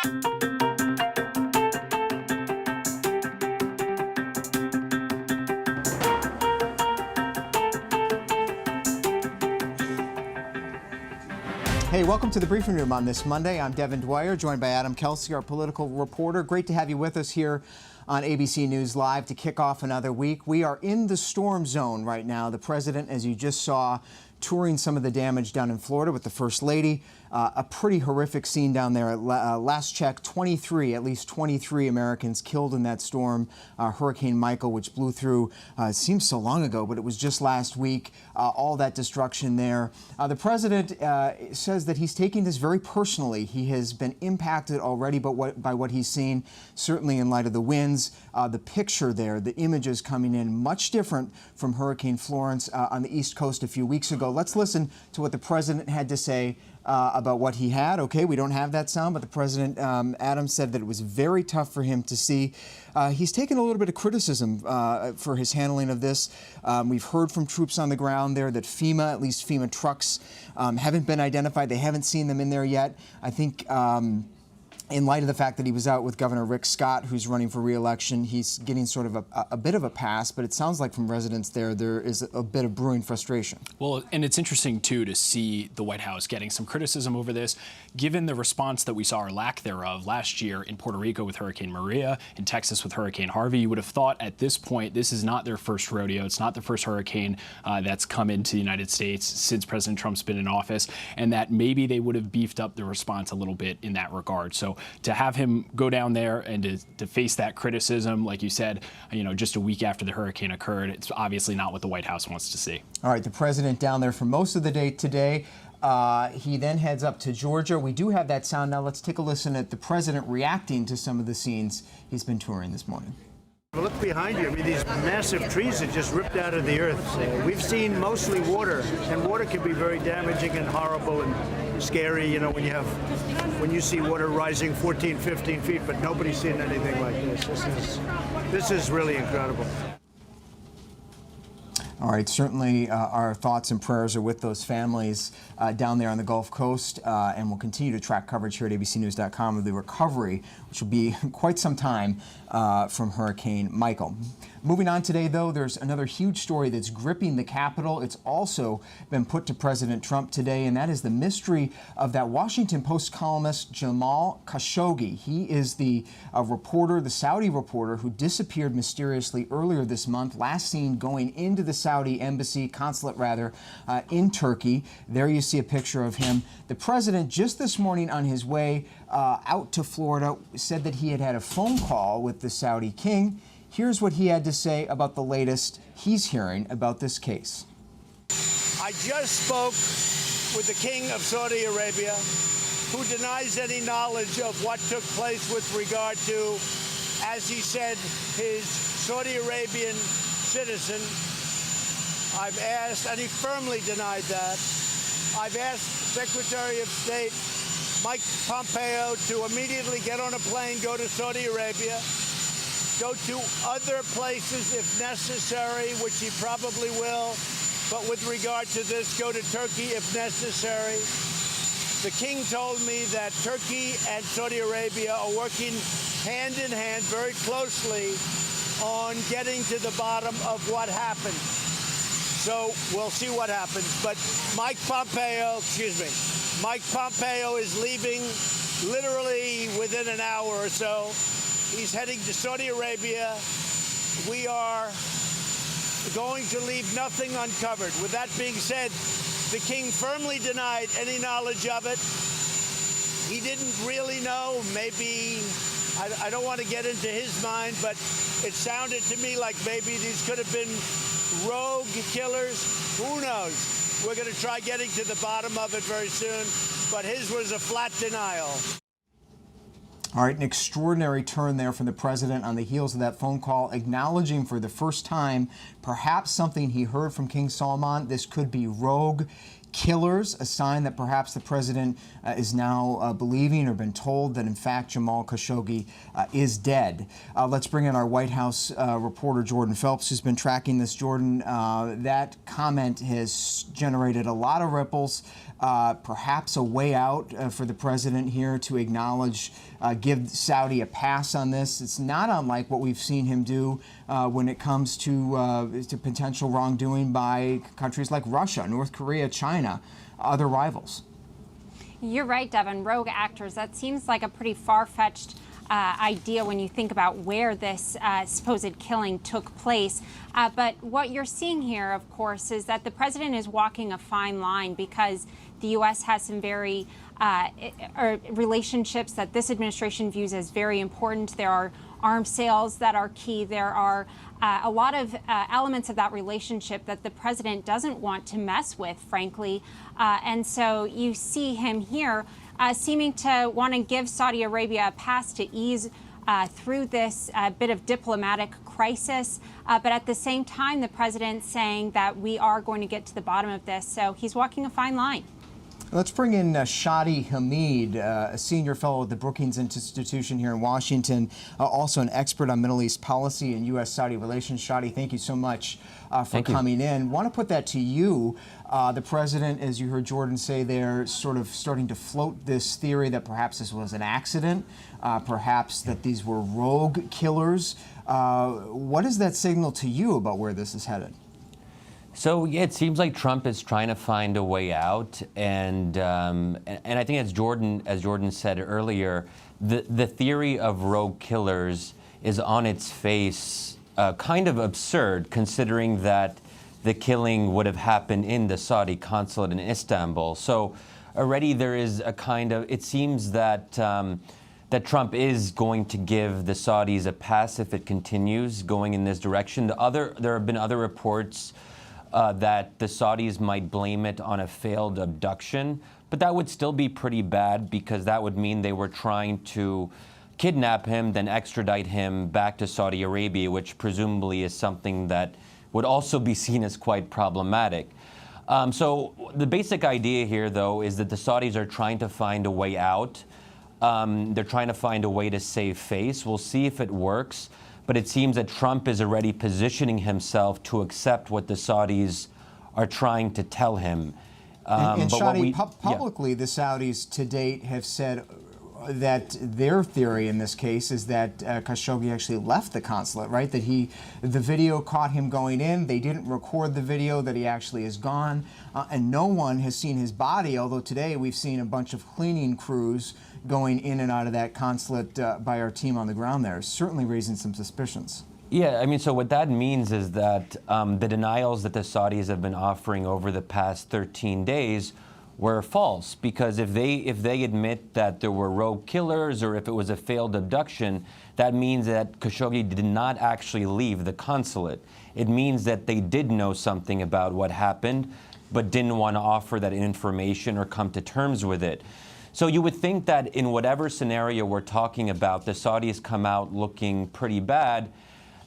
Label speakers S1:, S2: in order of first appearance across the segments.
S1: Hey, welcome to the Briefing Room on this Monday. I'm Devin Dwyer, joined by Adam Kelsey, our political reporter. Great to have you with us here on ABC News Live to kick off another week. We are in the storm zone right now. The president, as you just saw, touring some of the damage down in Florida with the First Lady. A pretty horrific scene down there. Last check, at least 23 Americans killed in that storm, Hurricane Michael, which blew through, it seems so long ago, but it was just last week, all that destruction there. The president says that he's taking this very personally. He has been impacted already by what he's seen, certainly in light of the winds. The picture there, the images coming in, much different from Hurricane Florence on the East Coast a few weeks ago. Let's listen to what the president had to say about what he had. Okay, we don't have that sound, but the president, Adam, said that it was very tough for him to see. He's taken a little bit of criticism for his handling of this. We've heard from troops on the ground there that FEMA, at least FEMA trucks, haven't been identified. They haven't seen them in there yet. I think in light of the fact that he was out with Governor Rick Scott, who's running for re-election, he's getting sort of a bit of a pass, but it sounds like from residents there is a bit of brewing frustration. Well,
S2: and it's interesting, too, to see the White House getting some criticism over this, given the response that we saw, or lack thereof, last year in Puerto Rico with Hurricane Maria, in Texas with Hurricane Harvey. You would have thought at this point this is not their first rodeo. It's not the first hurricane that's come into the United States since President Trump's been in office, and that maybe they would have beefed up the response a little bit in that regard. So to have him go down there and to face that criticism, like you said, just a week after the hurricane occurred, it's obviously not what the White House wants to see. All right, the president down there for most of the day today. He then heads up to Georgia. We do have that sound now. Let's take a listen at the president reacting to some of the scenes he's been touring this morning.
S3: Look behind you. I mean, these massive trees that just ripped out of the earth. We've seen mostly water, and water can be very damaging and horrible and scary, when you see water rising 14, 15 feet, but nobody's seen anything like this. This is really incredible.
S1: All right, certainly our thoughts and prayers are with those families down there on the Gulf Coast, and we'll continue to track coverage here at abcnews.com of the recovery, which will be quite some time from Hurricane Michael. Moving on today, though, there's another huge story that's gripping the Capitol. It's also been put to President Trump today, and that is the mystery of that Washington Post columnist Jamal Khashoggi. He is the reporter, the Saudi reporter, who disappeared mysteriously earlier this month, last seen going into the Saudi embassy, consulate rather, in Turkey. There you see a picture of him. The president, just this morning on his way out to Florida, said that he had had a phone call with the Saudi king. Here's what he had to say about the latest he's hearing about this case.
S3: I just spoke with the King of Saudi Arabia, who denies any knowledge of what took place with regard to, as he said, his Saudi Arabian citizen. I've asked, and he firmly denied that, I've asked Secretary of State Mike Pompeo to immediately get on a plane, go to Saudi Arabia, go to other places if necessary, which he probably will, but with regard to this, go to Turkey if necessary. The king told me that Turkey and Saudi Arabia are working hand in hand very closely on getting to the bottom of what happened. So we'll see what happens. But Mike Pompeo is leaving literally within an hour or so. He's heading to Saudi Arabia. We are going to leave nothing uncovered. With that being said, the king firmly denied any knowledge of it. He didn't really know. Maybe, I don't want to get into his mind, but it sounded to me like maybe these could have been rogue killers. Who knows? We're going to try getting to the bottom of it very soon, but his was a flat denial.
S1: All right, an extraordinary turn there from the president on the heels of that phone call, acknowledging for the first time perhaps something he heard from King Salman. This could be rogue killers, a sign that perhaps the president is now believing or been told that in fact Jamal Khashoggi is dead. Let's bring in our White House reporter Jordan Phelps, who's been tracking this. Jordan, that comment has generated a lot of ripples. Perhaps a way out for the president here to acknowledge, give Saudi a pass on this. It's not unlike what we've seen him do when it comes to potential wrongdoing by countries like Russia, North Korea, China, other rivals.
S4: You're right, Devin. Rogue actors, that seems like a pretty far-fetched idea when you think about where this supposed killing took place. But what you're seeing here, of course, is that the president is walking a fine line because the U.S. has some very relationships that this administration views as very important. There are arms sales that are key. There are a lot of elements of that relationship that the president doesn't want to mess with, frankly. And so you see him here seeming to want to give Saudi Arabia a pass to ease through this bit of diplomatic crisis. But at the same time, the president saying that we are going to get to the bottom of this. So he's walking a fine line.
S1: Let's bring in Shadi Hamid, a senior fellow at the Brookings Institution here in Washington, also an expert on Middle East policy and U.S.-Saudi relations. Shadi, thank you so much for coming in. Want to put that to you. The president, as you heard Jordan say there, sort of starting to float this theory that perhaps this was an accident, perhaps that these were rogue killers. What does that signal to you about where this is headed?
S5: So yeah, it seems like Trump is trying to find a way out, and I think as Jordan said earlier, the theory of rogue killers is on its face kind of absurd, considering that the killing would have happened in the Saudi consulate in Istanbul. So already there is a kind of, it seems that that Trump is going to give the Saudis a pass if it continues going in this direction. There have been other reports that the Saudis might blame it on a failed abduction, but that would still be pretty bad because that would mean they were trying to kidnap him, then extradite him back to Saudi Arabia, which presumably is something that would also be seen as quite problematic. So the basic idea here, though, is that the Saudis are trying to find a way out. They're trying to find a way to save face. We'll see if it works. But it seems that Trump is already positioning himself to accept what the Saudis are trying to tell him.
S1: And Shadi, publicly, the Saudis to date have said that their theory in this case is that Khashoggi actually left the consulate, right? That the video caught him going in. They didn't record the video that he actually is gone. And no one has seen his body, although today we've seen a bunch of cleaning crews going in and out of that consulate by our team on the ground there, certainly raising some suspicions.
S5: Yeah, I mean, so what that means is that the denials that the Saudis have been offering over the past 13 days were false, because if they admit that there were rogue killers or if it was a failed abduction, that means that Khashoggi did not actually leave the consulate. It means that they did know something about what happened, but didn't want to offer that information or come to terms with it. So you would think that in whatever scenario we're talking about, the Saudis come out looking pretty bad.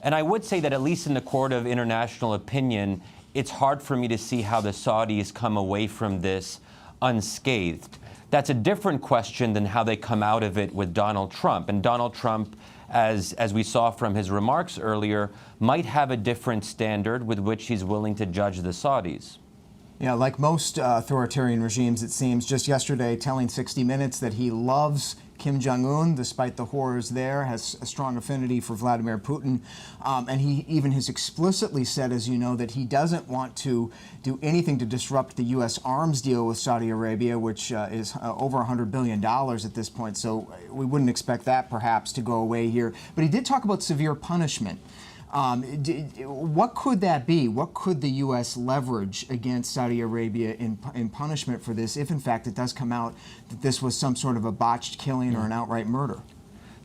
S5: And I would say that at least in the court of international opinion, it's hard for me to see how the Saudis come away from this unscathed. That's a different question than how they come out of it with Donald Trump. And Donald Trump, as we saw from his remarks earlier, might have a different standard with which he's willing to judge the Saudis.
S1: Yeah, like most authoritarian regimes, it seems, just yesterday telling 60 Minutes that he loves Kim Jong-un, despite the horrors there, has a strong affinity for Vladimir Putin. And he even has explicitly said, as you know, that he doesn't want to do anything to disrupt the U.S. arms deal with Saudi Arabia, which is over $100 billion at this point. So we wouldn't expect that perhaps to go away here. But he did talk about severe punishment. What could that be? What could the U.S. leverage against Saudi Arabia in punishment for this, if in fact it does come out that this was some sort of a botched killing or an outright murder?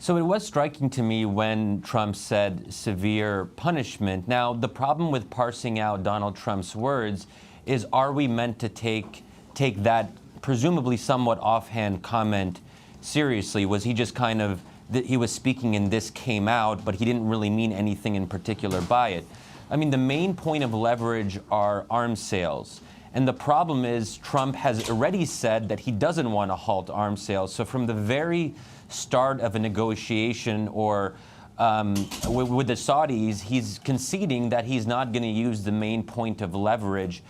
S5: So it was striking to me when Trump said severe punishment. Now, the problem with parsing out Donald Trump's words is, are we meant to take that presumably somewhat offhand comment seriously? Was he just kind of, he was speaking and this came out, but he didn't really mean anything in particular by it? I mean, the main point of leverage are arms sales. And the problem is Trump has already said that he doesn't want to halt arms sales. So from the very start of a negotiation or with the Saudis, he's conceding that he's not going to use the main point of leverage.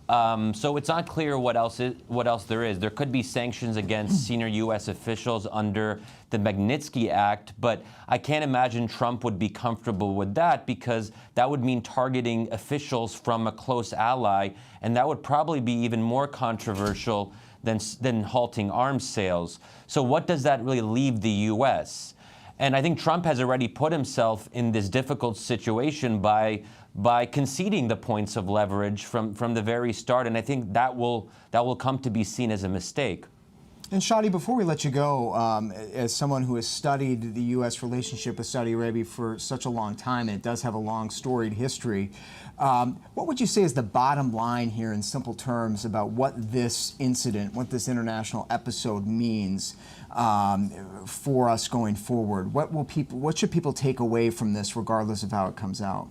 S5: So it's not clear what else there is. There could be sanctions against senior U.S. officials under the Magnitsky Act, but I can't imagine Trump would be comfortable with that, because that would mean targeting officials from a close ally, and that would probably be even more controversial than halting arms sales. So what does that really leave the U.S.? And I think Trump has already put himself in this difficult situation by conceding the points of leverage from the very start, and I think that will come to be seen as a mistake.
S1: And Shadi, before we let you go, as someone who has studied the U.S. relationship with Saudi Arabia for such a long time, and it does have a long storied history, what would you say is the bottom line here in simple terms about what this incident, what this international episode means for us going forward? What should people take away from this, regardless of how it comes out?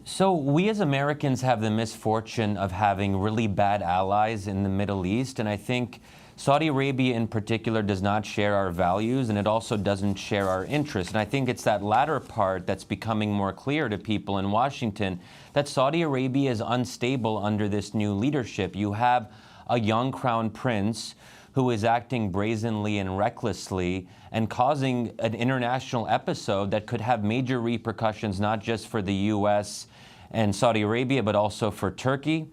S5: So we as Americans have the misfortune of having really bad allies in the Middle East, and I think Saudi Arabia in particular does not share our values, and it also doesn't share our interests. And I think it's that latter part that's becoming more clear to people in Washington, that Saudi Arabia is unstable under this new leadership. You have a young crown prince who is acting brazenly and recklessly and causing an international episode that could have major repercussions, not just for the U.S. and Saudi Arabia, but also for Turkey.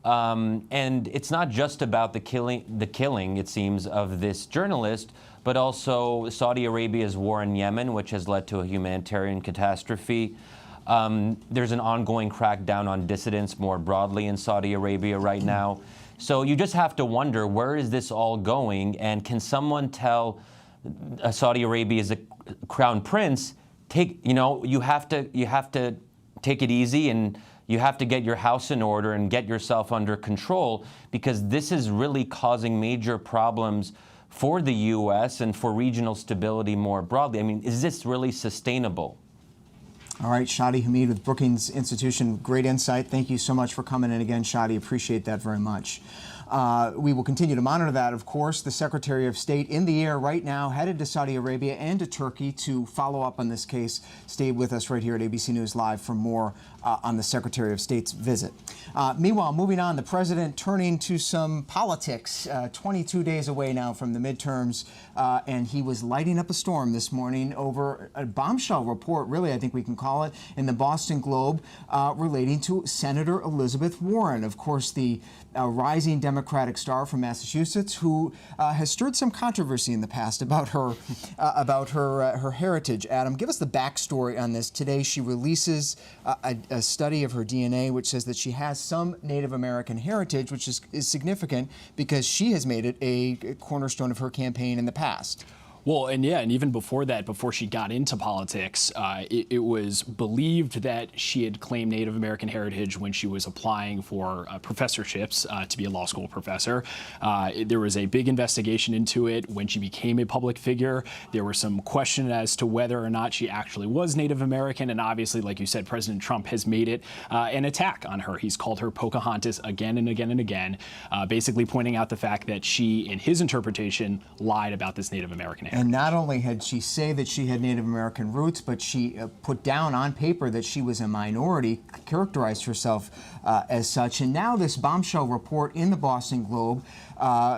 S5: And it's not just about the killing, it seems, of this journalist, but also Saudi Arabia's war in Yemen, which has led to a humanitarian catastrophe. There's an ongoing crackdown on dissidents more broadly in Saudi Arabia right now. So you just have to wonder, where is this all going? And can someone tell Saudi Arabia's crown prince, you have to take it easy, and you have to get your house in order and get yourself under control, because this is really causing major problems for the U.S. and for regional stability more broadly. I mean, is this really sustainable?
S1: All right, Shadi Hamid with Brookings Institution, great insight. Thank you so much for coming in again, Shadi. Appreciate that very much. We will continue to monitor that, of course. The Secretary of State in the air right now, headed to Saudi Arabia and to Turkey to follow up on this case. Stay with us right here at ABC News Live for more on the Secretary of State's visit. Meanwhile, moving on, the president turning to some politics. 22 days away now from the midterms, and he was lighting up a storm this morning over a bombshell report, really, I think we can call it, in the Boston Globe relating to Senator Elizabeth Warren, of course, the rising Democratic star from Massachusetts, who has stirred some controversy in the past about her heritage. Adam, give us the backstory on this. Today, she releases a study of her DNA, which says that she has some Native American heritage, which is significant because she has made it a cornerstone of her campaign in the past.
S2: Well, and even before that, before she got into politics, it was believed that she had claimed Native American heritage when she was applying for professorships to be a law school professor. There was a big investigation into it when she became a public figure. There were some questions as to whether or not she actually was Native American, and obviously, like you said, President Trump has made it an attack on her. He's called her Pocahontas again and again and again, basically pointing out the fact that she, in his interpretation, lied about this Native American heritage.
S1: And not only had she say that she had Native American roots, but she put down on paper that she was a minority, characterized herself as such. And now this bombshell report in the Boston Globe,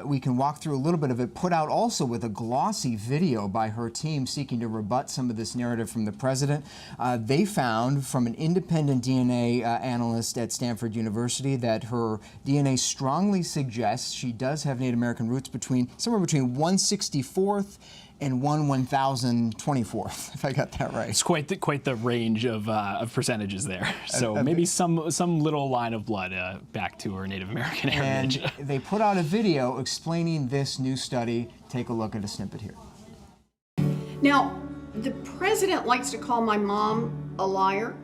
S1: we can walk through a little bit of it, put out also with a glossy video by her team seeking to rebut some of this narrative from the president. They found from an independent DNA analyst at Stanford University that her DNA strongly suggests she does have Native American roots somewhere between 1/64th and 1/1024th, if I got that right.
S2: It's quite the range of percentages there. So maybe some little line of blood back to her Native American heritage.
S1: And they put out a video explaining this new study. Take a look at a snippet here.
S6: Now, the president likes to call my mom a liar.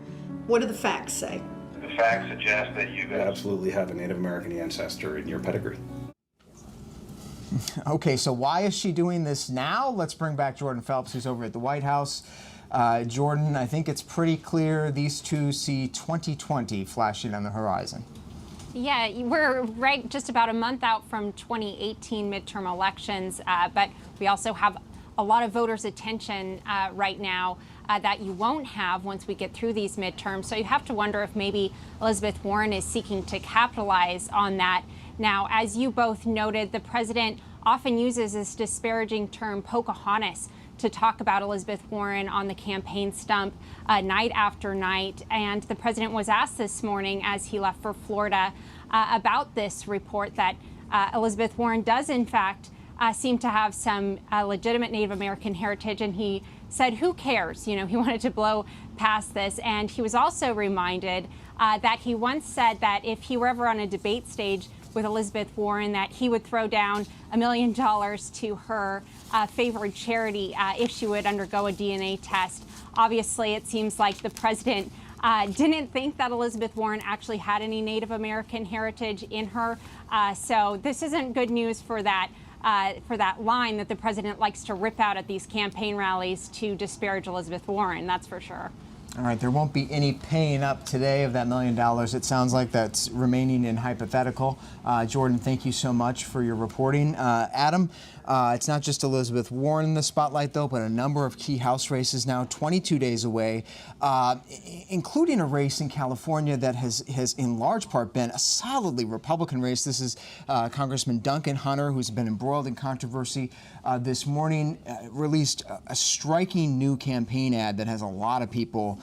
S6: What do the facts say?
S7: The facts suggest that you absolutely have a Native American ancestor in your pedigree.
S1: Okay, so why is she doing this now? Let's bring back Jordan Phelps, who's over at the White House. Jordan, I think it's pretty clear these two see 2020 flashing on the horizon.
S4: Yeah, we're right just about a month out from 2018 midterm elections, but we also have a lot of voters' attention right now that you won't have once we get through these midterms. So you have to wonder if maybe Elizabeth Warren is seeking to capitalize on that. Now, as you both noted, the president often uses this disparaging term Pocahontas to talk about Elizabeth Warren on the campaign stump night after night. And the president was asked this morning as he left for Florida about this report that Elizabeth Warren does, in fact, seem to have some legitimate Native American heritage. And he said, who cares? You know, he wanted to blow past this. And he was also reminded that he once said that if he were ever on a debate stage with Elizabeth Warren, that he would throw down $1 million to her favored charity if she would undergo a DNA test. Obviously, it seems like the president didn't think that Elizabeth Warren actually had any Native American heritage in her. So this isn't good news for that line that the president likes to rip out at these campaign rallies to disparage Elizabeth Warren, that's for sure.
S1: All right, there won't be any paying up today of that $1 million. It sounds like that's remaining in hypothetical. Jordan, thank you so much for your reporting. Adam, it's not just Elizabeth Warren in the spotlight, though, but a number of key House races now, 22 days away, including a race in California that has in large part been a solidly Republican race. This is Congressman Duncan Hunter, who's been embroiled in controversy this morning, released a striking new campaign ad that has a lot of people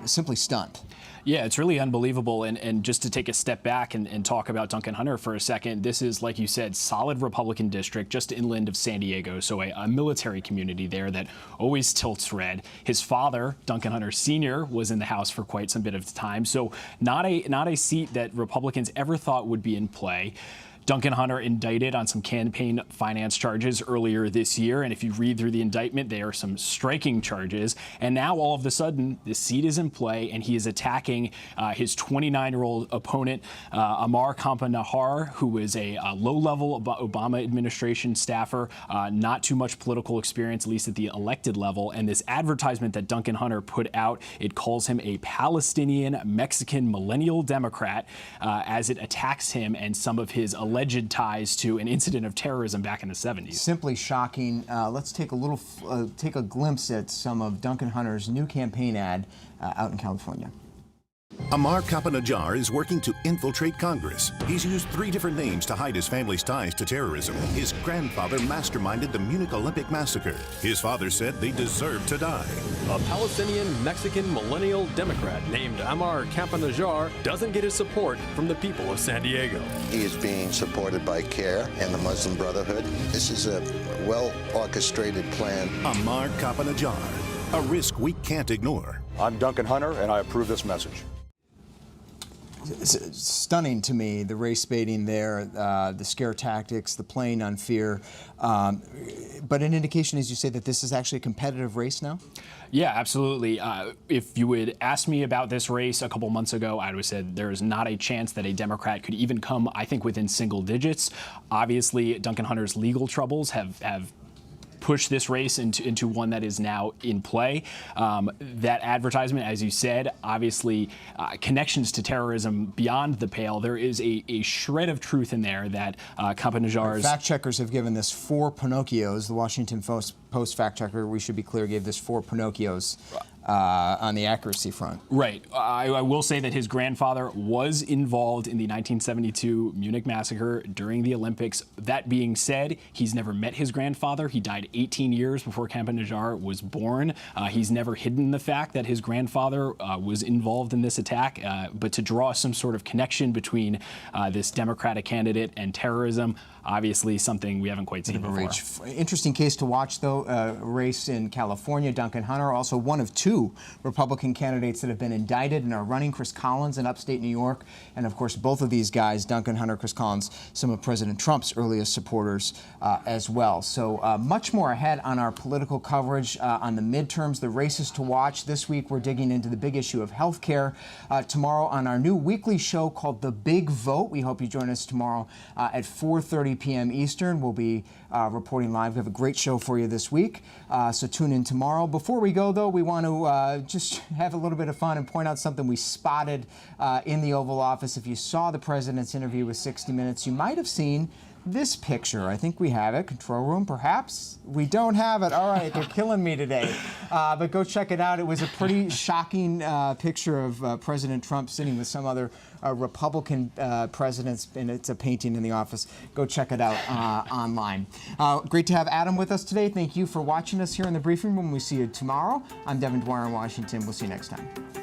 S1: simply stunned.
S2: Yeah, it's really unbelievable. And just to take a step back and talk about Duncan Hunter for a second, this is, like you said, solid Republican district just inland of San Diego. So a military community there that always tilts red. His father, Duncan Hunter Sr., was in the House for quite some bit of time. So not a seat that Republicans ever thought would be in play. Duncan Hunter indicted on some campaign finance charges earlier this year. And if you read through the indictment, there are some striking charges. And now all of a sudden, the seat is in play, and he is attacking his 29-year-old opponent, Amar Kampa-Nahar, who is a low-level Obama administration staffer, not too much political experience, at least at the elected level. And this advertisement that Duncan Hunter put out, it calls him a Palestinian Mexican millennial Democrat as it attacks him and some of his alleged ties to an incident of terrorism back in the 70s.
S1: Simply shocking. Let's take a glimpse at some of Duncan Hunter's new campaign ad out in California.
S8: Amar Kampa-Nahar is working to infiltrate Congress. He's used 3 different names to hide his family's ties to terrorism. His grandfather masterminded the Munich Olympic massacre. His father said they deserved to die.
S9: A Palestinian Mexican millennial Democrat named Amar Kampa-Nahar doesn't get his support from the people of San Diego.
S10: He is being supported by CARE and the Muslim Brotherhood. This is a well-orchestrated plan.
S8: Amar Kampa-Nahar, a risk we can't ignore.
S11: I'm Duncan Hunter, and I approve this message.
S1: It's stunning to me, the race baiting there, the scare tactics, the playing on fear. But an indication, as you say, that this is actually a competitive race now?
S2: Yeah, absolutely. If you would ask me about this race a couple months ago, I would have said there is not a chance that a Democrat could even come, I think, within single digits. Obviously, Duncan Hunter's legal troubles have push this race into one that is now in play. That advertisement, as you said, obviously connections to terrorism beyond the pale. There is a shred of truth in there that Kampa-Nahar's...
S1: Fact checkers have given this 4 Pinocchios. The Washington Post fact checker, we should be clear, gave this 4 Pinocchios on the accuracy front.
S2: Right. I will say that his grandfather was involved in the 1972 Munich massacre during the Olympics. That being said, he's never met his grandfather. He died 18 years before Kampa-Nahar was born. He's never hidden the fact that his grandfather was involved in this attack. But to draw some sort of connection between this Democratic candidate and terrorism, obviously something we haven't quite seen before.
S1: Interesting case to watch, though. Race in California. Duncan Hunter, also one of 2 Republican candidates that have been indicted and are running. Chris Collins in upstate New York. And, of course, both of these guys, Duncan Hunter, Chris Collins, some of President Trump's earliest supporters as well. So much more ahead on our political coverage on the midterms, the races to watch. This week, we're digging into the big issue of health care. Tomorrow on our new weekly show called The Big Vote. We hope you join us tomorrow at 4:30 p.m. Eastern. We'll be reporting live. We have a great show for you this week, so tune in tomorrow. Before we go, though, we want to just have a little bit of fun and point out something we spotted in the Oval Office. If you saw the president's interview with 60 Minutes, you might have seen this picture. I think we have it. Control room, perhaps? We don't have it. All right, they're killing me today. But go check it out. It was a pretty shocking picture of President Trump sitting with some other Republican presidents, and it's a painting in the office. Go check it out online. Great to have Adam with us today. Thank you for watching us here in the briefing room. We see you tomorrow. I'm Devin Dwyer in Washington. We'll see you next time.